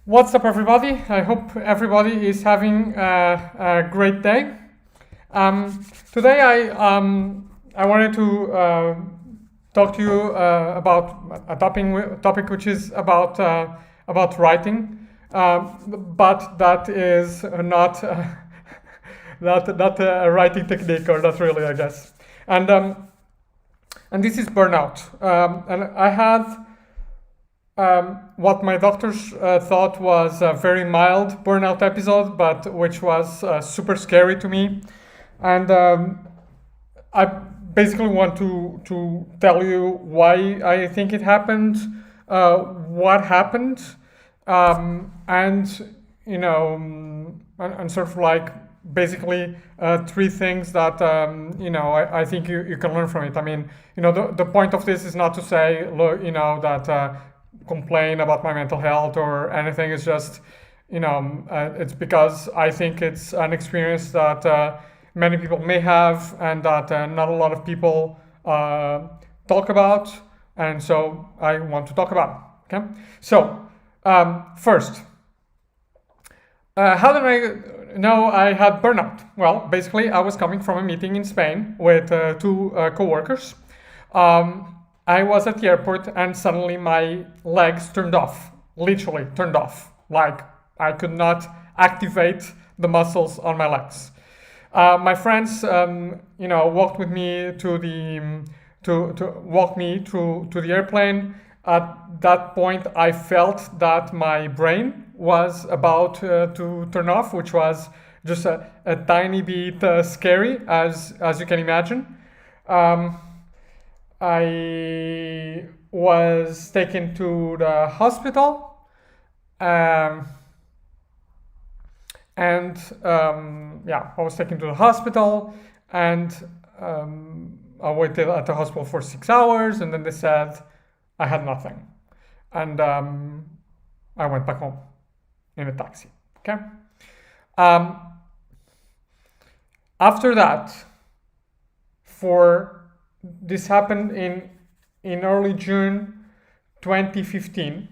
What's up, everybody? I hope everybody is having a great day. Today, I wanted to talk to you about a topic which is about writing, but that is not not a writing technique, or not really, I guess. And and this is burnout. And I had what my doctors thought was a very mild burnout episode, but which was super scary to me. And I basically want to tell you why I think it happened, what happened, and and sort of like basically three things that I think you can learn from it. I mean, the point of this is not to say, look, that complain about my mental health or anything. It's just, it's because I think it's an experience that many people may have, and that not a lot of people talk about, and so I want to talk about it. Okay, so first, how did I know I had burnout? Well, basically, I was coming from a meeting in Spain with two co-workers. I was at the airport, and suddenly my legs turned off, literally turned off. Like I could not activate the muscles on my legs. My friends, walked with me to the to walk me to the airplane. At that point, I felt that my brain was about to turn off, which was just a tiny bit scary, as you can imagine. I was taken to the hospital, I was taken to the hospital, and I waited at the hospital for 6 hours, and then they said I had nothing, and I went back home in a taxi. Okay. After that, this happened in early June 2015.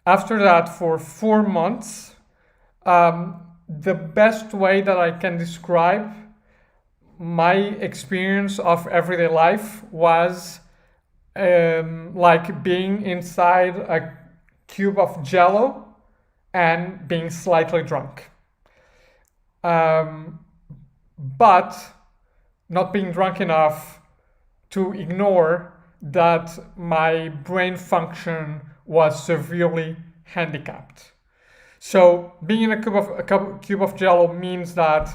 After that, for 4 months, the best way that I can describe my experience of everyday life was like being inside a cube of Jello and being slightly drunk. But not being drunk enough to ignore that my brain function was severely handicapped. So being in a cube of Jello means that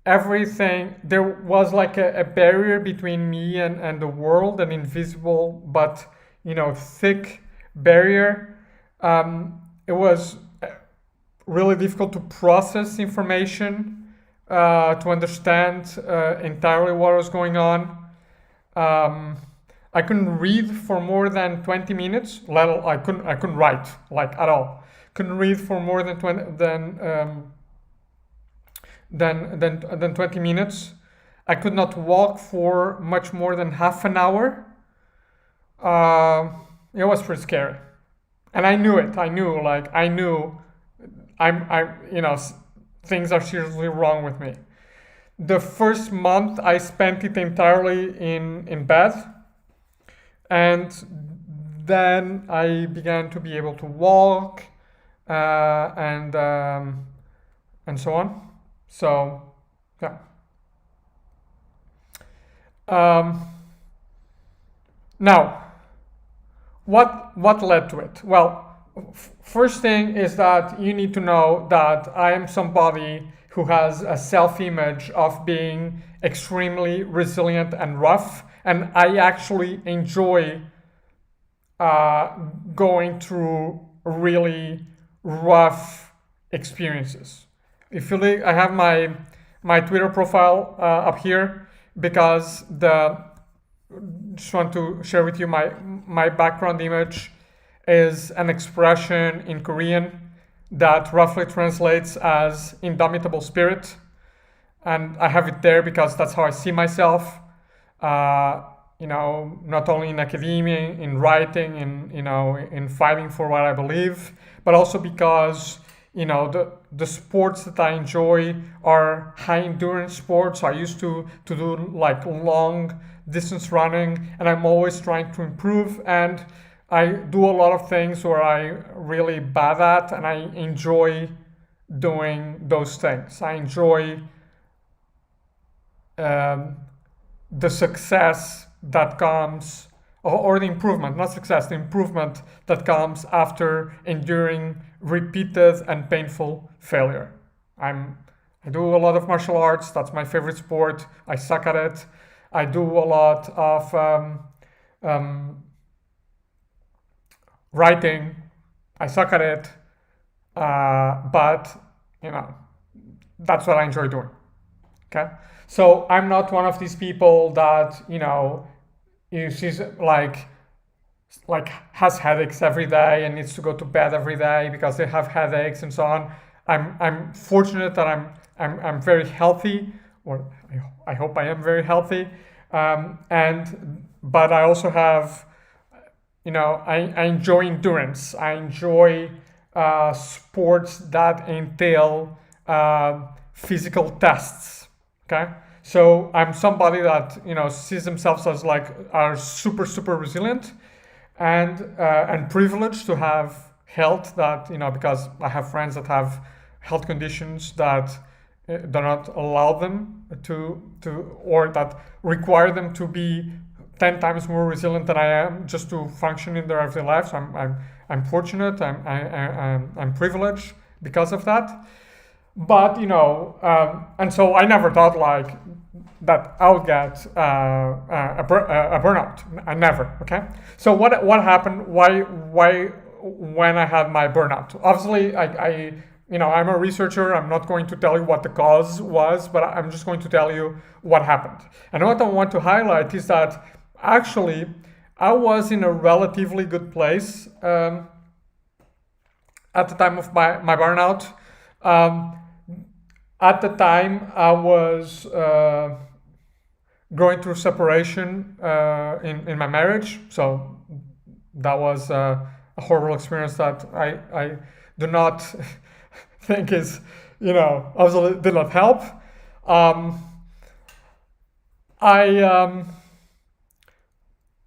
there was like a barrier between me and the world, an invisible but thick barrier. It was really difficult to process information, to understand entirely what was going on. I couldn't read for more than 20 minutes. I couldn't write like at all. Couldn't read for more than 20 minutes. I could not walk for much more than half an hour. It was pretty scary, and I knew it. I knew things are seriously wrong with me. The first month I spent it entirely in bed, and then I began to be able to walk, and so on. So yeah. Now, what led to it? Well, first thing is that you need to know that I am somebody who has a self-image of being extremely resilient and rough, and I actually enjoy going through really rough experiences. If you look, I have my Twitter profile up here because just want to share with you my background image is an expression in Korean that roughly translates as indomitable spirit, and I have it there because that's how I see myself. not only in academia, in writing, in fighting for what I believe, but also because the sports that I enjoy are high endurance sports. I used to do like long distance running, and I'm always trying to improve, and I do a lot of things where I really bad at, and I enjoy doing those things. I enjoy the success that comes, or the improvement, not success, the improvement that comes after enduring repeated and painful failure. I do a lot of martial arts. That's my favorite sport. I suck at it. I do a lot of writing. I suck at it. But that's what I enjoy doing. Okay. So I'm not one of these people that she's like has headaches every day and needs to go to bed every day because they have headaches and so on. I'm fortunate that I'm very healthy, or I hope I am very healthy. But I also have, I enjoy endurance. I enjoy sports that entail physical tests. Okay, so I'm somebody that sees themselves as are super resilient, and privileged to have health that because I have friends that have health conditions that do not allow them to or that require them to be 10 times more resilient than I am just to function in their everyday life. So I'm fortunate. I'm privileged because of that. But and so I never thought that I would get a burnout. I never. Okay. So what happened? Why when I had my burnout? Obviously, I'm a researcher. I'm not going to tell you what the cause was, but I'm just going to tell you what happened. And what I want to highlight is that actually I was in a relatively good place at the time of my burnout. At the time, I was going through separation in my marriage, so that was a horrible experience that I do not think is, obviously did not help.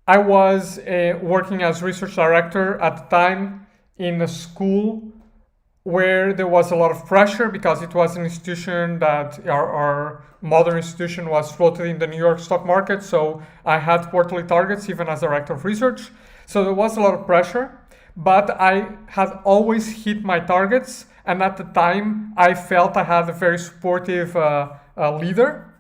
I was working as research director at the time in a school where there was a lot of pressure because it was an institution that our modern institution was floated in the New York stock market. So I had quarterly targets even as director of research. So there was a lot of pressure, but I had always hit my targets. And at the time, I felt I had a very supportive leader.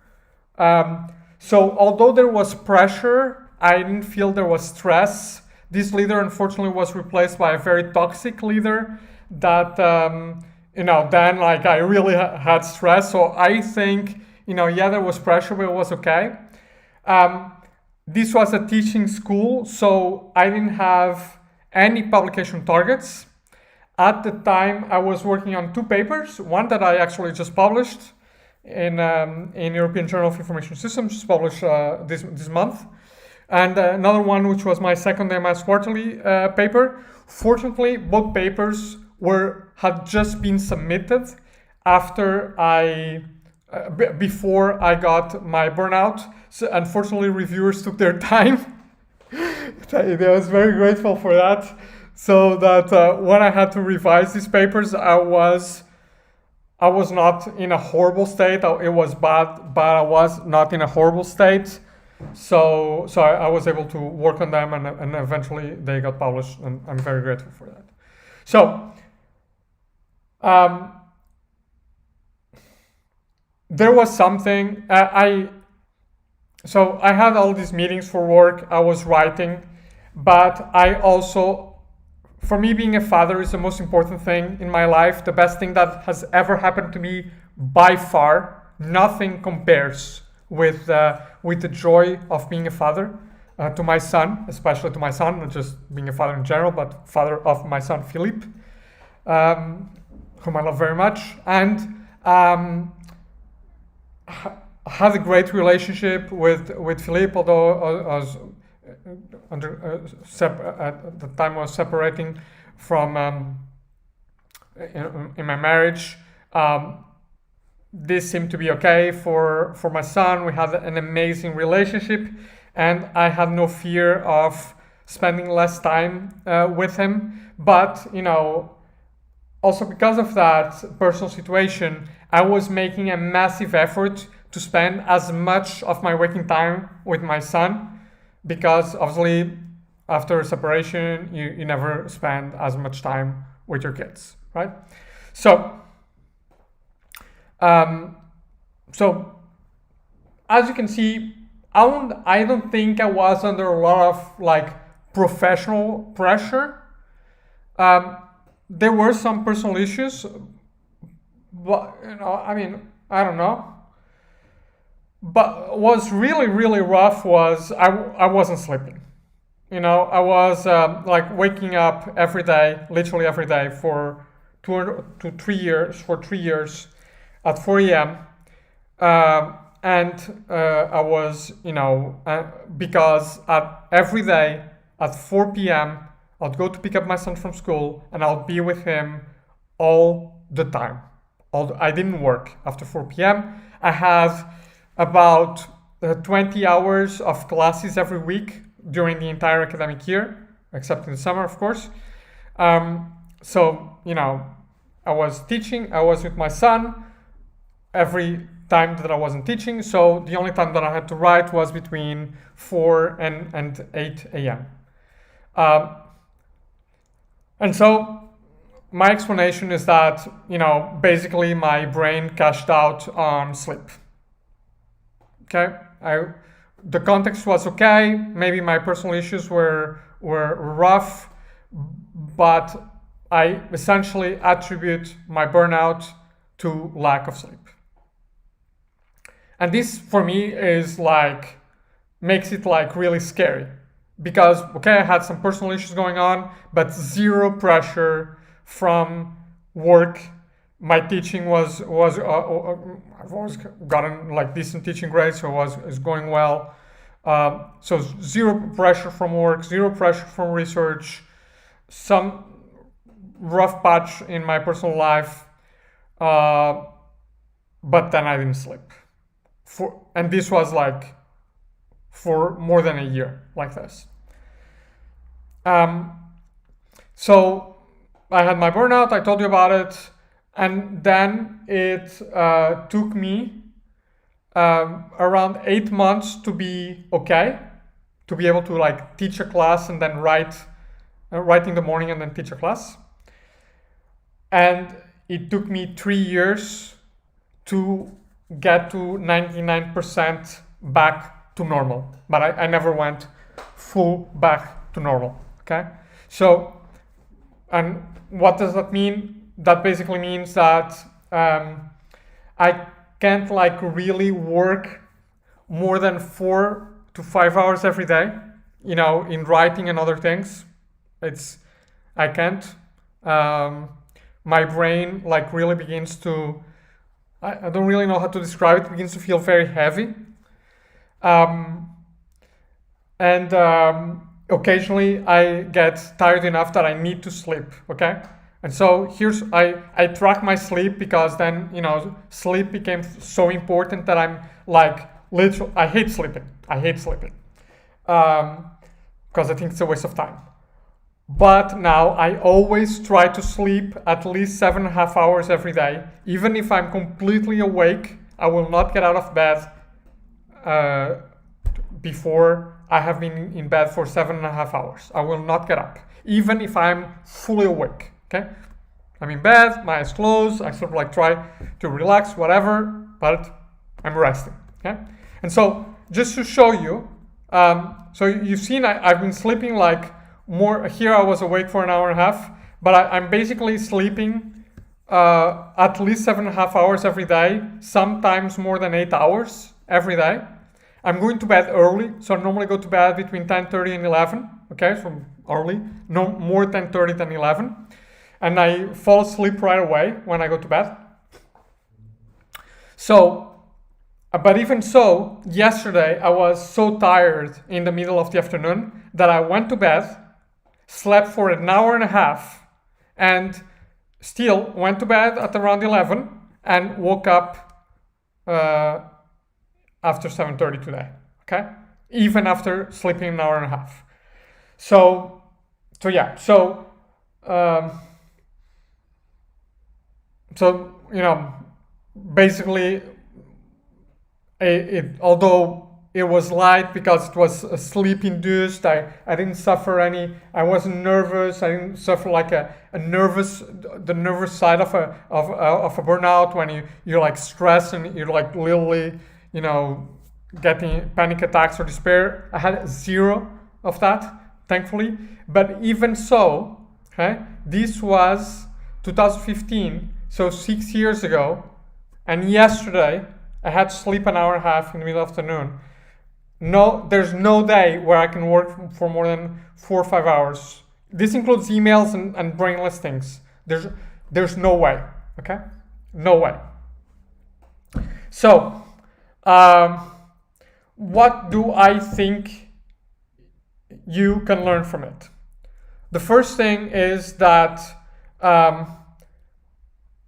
So although there was pressure, I didn't feel there was stress. This leader, unfortunately, was replaced by a very toxic leader that then I really had stress. So I think there was pressure, but it was okay. This was a teaching school, so I didn't have any publication targets. At the time, I was working on 2 papers, one that I actually just published in European Journal of Information Systems, just published this month, and another one which was my second MS quarterly paper. Fortunately, both papers had just been submitted after before I got my burnout. So unfortunately, reviewers took their time. I was very grateful for that. So that when I had to revise these papers, I was not in a horrible state. It was bad, but I was not in a horrible state. So I was able to work on them, and eventually they got published, and I'm very grateful for that. So there was something I had all these meetings for work. I was writing, but I also, for me, being a father is the most important thing in my life. The best thing that has ever happened to me by far. Nothing compares with the joy of being a father to my son, especially to my son, not just being a father in general, but father of my son Philippe, whom I love very much, and had a great relationship with Philippe, although at the time I was separating from in my marriage. This seemed to be okay for my son. We had an amazing relationship, and I had no fear of spending less time with him. But also because of that personal situation, I was making a massive effort to spend as much of my waking time with my son, because obviously after separation you never spend as much time with your kids, right? So as you can see, I don't think I was under a lot of like professional pressure. There were some personal issues, but I don't know. But what's really, really rough was I wasn't sleeping. I was like waking up every day, literally every day for 3 years at 4 a.m. And I was, because every day at 4 p.m. I'd go to pick up my son from school, and I'll be with him all the time. I didn't work after 4 p.m. I had about 20 hours of classes every week during the entire academic year, except in the summer, of course. So, I was teaching, I was with my son every time that I wasn't teaching. So the only time that I had to write was between 4 and 8 a.m. And so my explanation is that, basically my brain cashed out on sleep. Okay, the context was okay. Maybe my personal issues were rough, but I essentially attribute my burnout to lack of sleep. And this for me is makes it really scary, because okay, I had some personal issues going on, but zero pressure from work. My teaching was I've always gotten decent teaching grades, so is going well. So zero pressure from work, zero pressure from research, some rough patch in my personal life, but then I didn't sleep. And this was for more than a year like this. So I had my burnout, I told you about it. And then it took me around 8 months to be okay, to be able to teach a class and then write in the morning and then teach a class. And it took me 3 years to get to 99% back to normal. But I never went full back to normal, okay? So, and what does that mean? That basically means that I can't really work more than 4 to 5 hours every day, in writing and other things. I can't. My brain really begins to, I don't really know how to describe it, begins to feel very heavy. And occasionally I get tired enough that I need to sleep, okay? And so I track my sleep, because then, sleep became so important that I'm literally, I hate sleeping. Because I think it's a waste of time. But now I always try to sleep at least 7.5 hours every day. Even if I'm completely awake, I will not get out of bed before I have been in bed for 7.5 hours. I will not get up, even if I'm fully awake. Okay, I'm in bed, my eyes closed, I sort of try to relax, whatever, but I'm resting. Okay, and so just to show you, so you've seen I've been sleeping more. Here I was awake for an hour and a half, but I'm basically sleeping at least 7.5 hours every day, sometimes more than 8 hours every day. I'm going to bed early, so I normally go to bed between 10:30 and 11. Okay, so early, no more 10:30 than 11. And I fall asleep right away when I go to bed. So But even so, yesterday I was so tired in the middle of the afternoon that I went to bed, slept for an hour and a half, and still went to bed at around 11 and woke up after 7:30 today. Okay, even after sleeping an hour and a half. So yeah. Um, so basically, although it was light because it was sleep induced, I didn't suffer any. I wasn't nervous. I didn't suffer like the nervous side of a burnout when you're like stressed and you're like literally getting panic attacks or despair. I had zero of that, thankfully. But even so, okay, this was 2015, so 6 years ago, and yesterday I had to sleep an hour and a half in the middle of the afternoon. No, there's no day where I can work for more than 4 or 5 hours. This includes emails and brainless things. There's no way. Okay, no way. So, what do I think you can learn from it? The first thing is that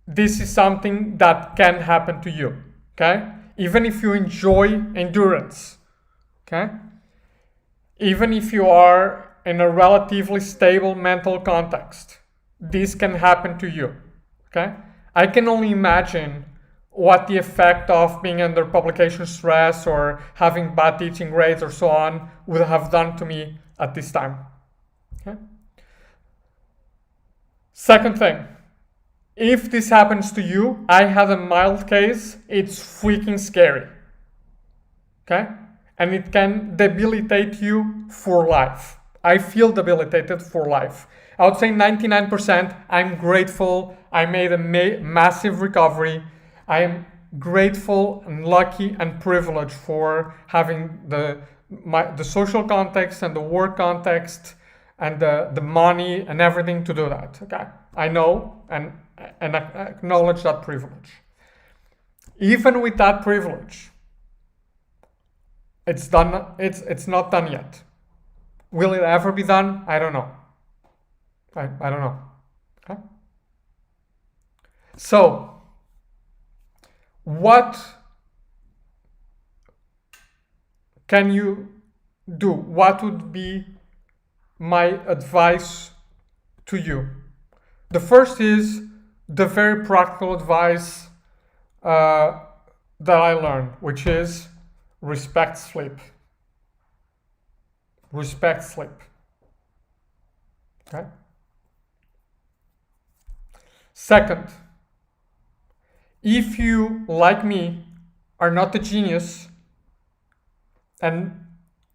this is something that can happen to you. Okay, even if you enjoy endurance. Okay, even if you are in a relatively stable mental context, this can happen to you. Okay, I can only imagine what the effect of being under publication stress or having bad teaching grades or so on would have done to me at this time. Okay. Second thing, if this happens to you, I had a mild case, it's freaking scary. Okay? And it can debilitate you for life. I feel debilitated for life. I would say 99%. I'm grateful. I made a massive recovery. I am grateful and lucky and privileged for having the social context and the work context and the money and everything to do that. Okay, I know and I acknowledge that privilege. Even with that privilege, it's done. It's not done yet. Will it ever be done? I don't know. I don't know. Okay. So, what can you do? What would be my advice to you? The first is the very practical advice that I learned, which is respect sleep. Respect sleep. Okay? Second, if you, like me, are not a genius and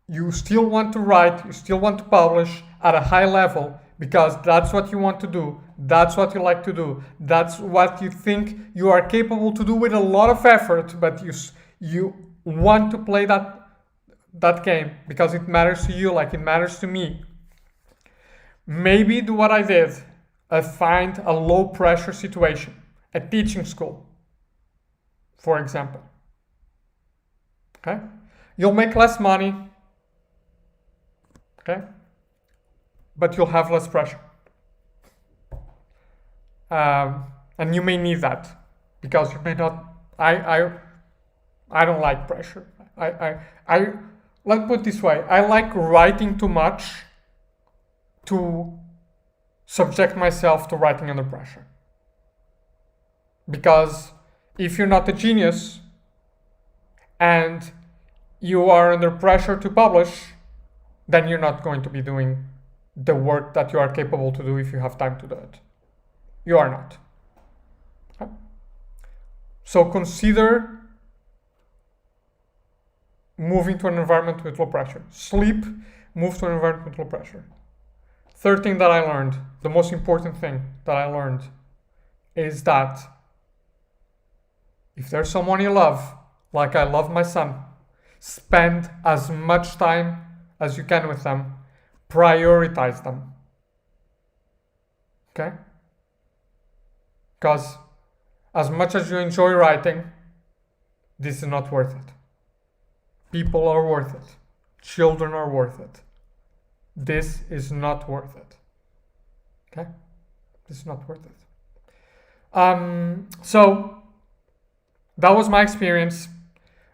you still want to write, you still want to publish at a high level because that's what you want to do, that's what you like to do, that's what you think you are capable to do with a lot of effort, but you want to play that game because it matters to you like it matters to me. Maybe do what I did. Find a low pressure situation, a teaching school, for example. Okay? You'll make less money. Okay? But you'll have less pressure. And you may need that because you may not. I don't like pressure. Let's put it this way. I like writing too much to subject myself to writing under pressure. Because if you're not a genius and you are under pressure to publish, then you're not going to be doing the work that you are capable to do if you have time to do it. You are not. Okay? So consider moving to an environment with low pressure. Sleep, move to an environment with low pressure. Third thing that I learned, the most important thing that I learned, is that if there's someone you love, like I love my son, spend as much time as you can with them. Prioritize them. Okay? Because as much as you enjoy writing, this is not worth it. People are worth it. Children are worth it. This is not worth it. Okay? This is not worth it. So that was my experience.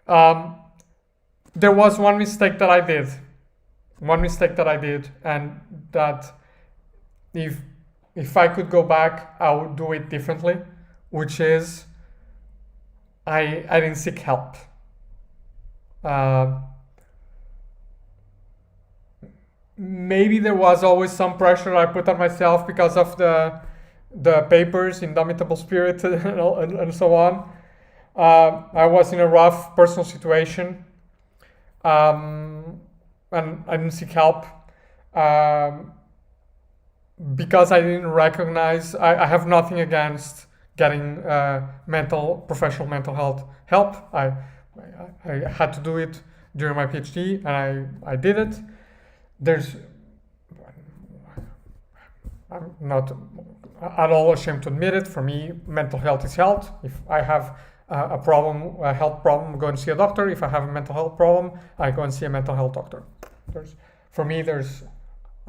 There was one mistake that I did. And that if I could go back, I would do it differently, which is I didn't seek help. Maybe there was always some pressure I put on myself because of the papers, Indomitable Spirit, and so on. I was in a rough personal situation, and I didn't seek help because I didn't recognize. I have nothing against getting professional mental health help. I had to do it during my PhD, and I did it. I'm not at all ashamed to admit it. For me, mental health is health. If I have a health problem, I go and see a doctor. If I have a mental health problem, I go and see a mental health doctor. I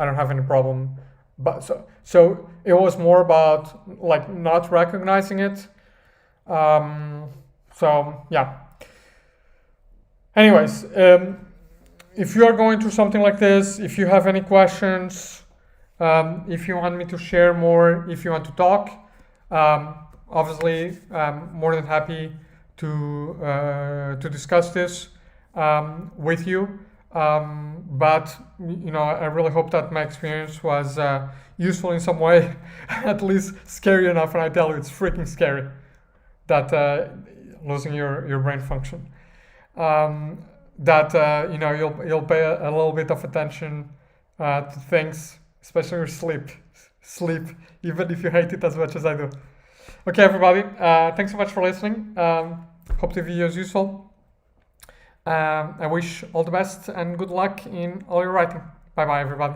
don't have any problem. But so it was more about like not recognizing it. So yeah. Anyways, if you are going through something like this, if you have any questions, if you want me to share more, if you want to talk, obviously I'm more than happy to discuss this with you. But I really hope that my experience was useful in some way, at least scary enough. And I tell you, it's freaking scary that losing your brain function. You'll pay a little bit of attention to things, especially your sleep, even if you hate it as much as I do. Okay, everybody, thanks so much for listening. Hope the video is useful. I wish all the best and good luck in all your writing. Bye bye, everybody.